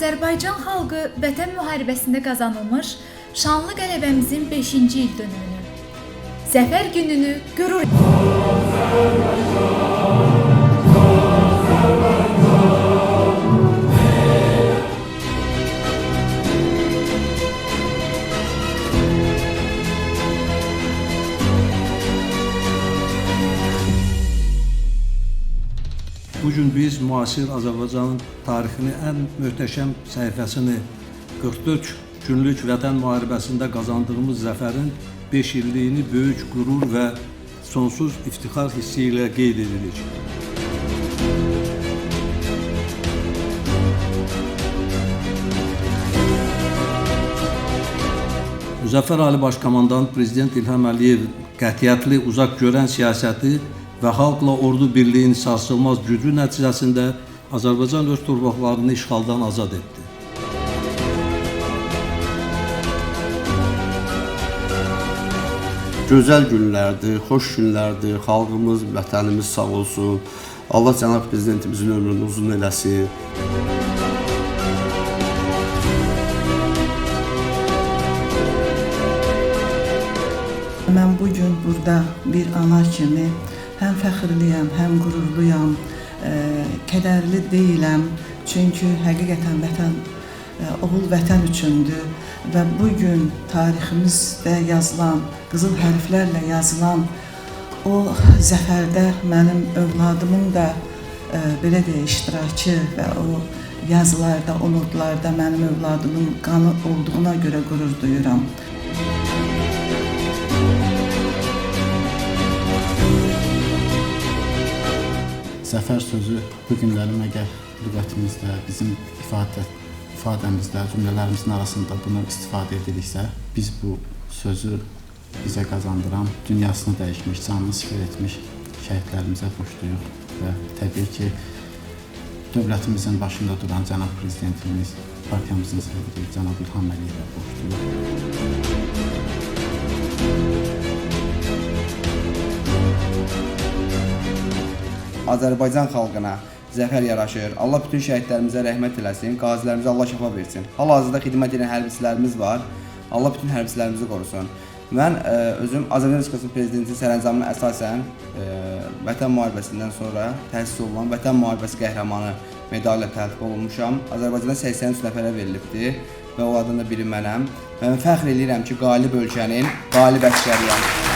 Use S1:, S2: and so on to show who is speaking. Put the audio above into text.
S1: Azərbaycan xalqı Vətən müharibəsində qazanılmış şanlı qələbəmizin 5-ci il dönümünü, Zəfər gününü qürur
S2: Bugün biz müasir Azərbaycanın tarixini ən möhtəşəm səhifəsini 44 günlük Vətən müharibəsində qazandığımız zəfərin 5 illiyini böyük qürur və sonsuz iftixar hissi ilə qeyd edirik. Müzəffər Ali Başkomandan Prezident İlham Əliyev qətiyyətli, uzaq görən siyasəti və xalqla ordu birliyinin sarsılmaz gücü nəticəsində Azərbaycan öz torpaqlarını işğaldan azad etdi.
S3: Gözəl günlərdir, xoş günlərdir, xalqımız, vətənimiz sağ olsun. Allah cənab prezidentimizin ömrünü uzun eləsin.
S4: Mən bugün burada bir ana kimi həm fəxirliyəm, həm qürurluyam, kədərli deyiləm. Çünki həqiqətən vətən, oğul vətən üçündür və bugün tariximizdə yazılan, qızıl hərflərlə yazılan o zəfərdə mənim övladımın da belə deyə iştirakı və o yazılarda, o notlarda mənim övladımın qanı olduğuna görə qürur duyuram.
S5: Zəfər sözü bu günlərim əgər lüğətimizdə, bizim ifadəmizdə, cümlələrimizin arasında bunu istifadə ediriksə, biz bu sözü bizə qazandıran, dünyasını dəyişmiş, canını sifir etmiş şəhidlərimizə borcluyuq və təbii ki, dövlətimizin başında duran cənab prezidentimiz, partiyamızın sədri cənab İlham Əliyevə borcluyuq.
S6: Azərbaycan xalqına zəfər yaraşır. Allah bütün şəhidlərimizə rəhmət eləsin, qazilərimizə Allah şəfa versin. Hal-hazırda xidmət edən hərbiçilərimiz var. Allah bütün hərbiçilərimizi qorusun. Mən özüm Azərbaycan Respublikasının Prezidentinin sərəncamına əsasən Vətən müharibəsindən sonra təsis olunan Vətən müharibəsi qəhrəmanı medali ilə təltif olunmuşam. Azərbaycanda 83 nəfərə verilibdir və onlardan da biri mənəm. Mən fəxr edirəm ki, qalib ölkənin qalib əsgəriyəm.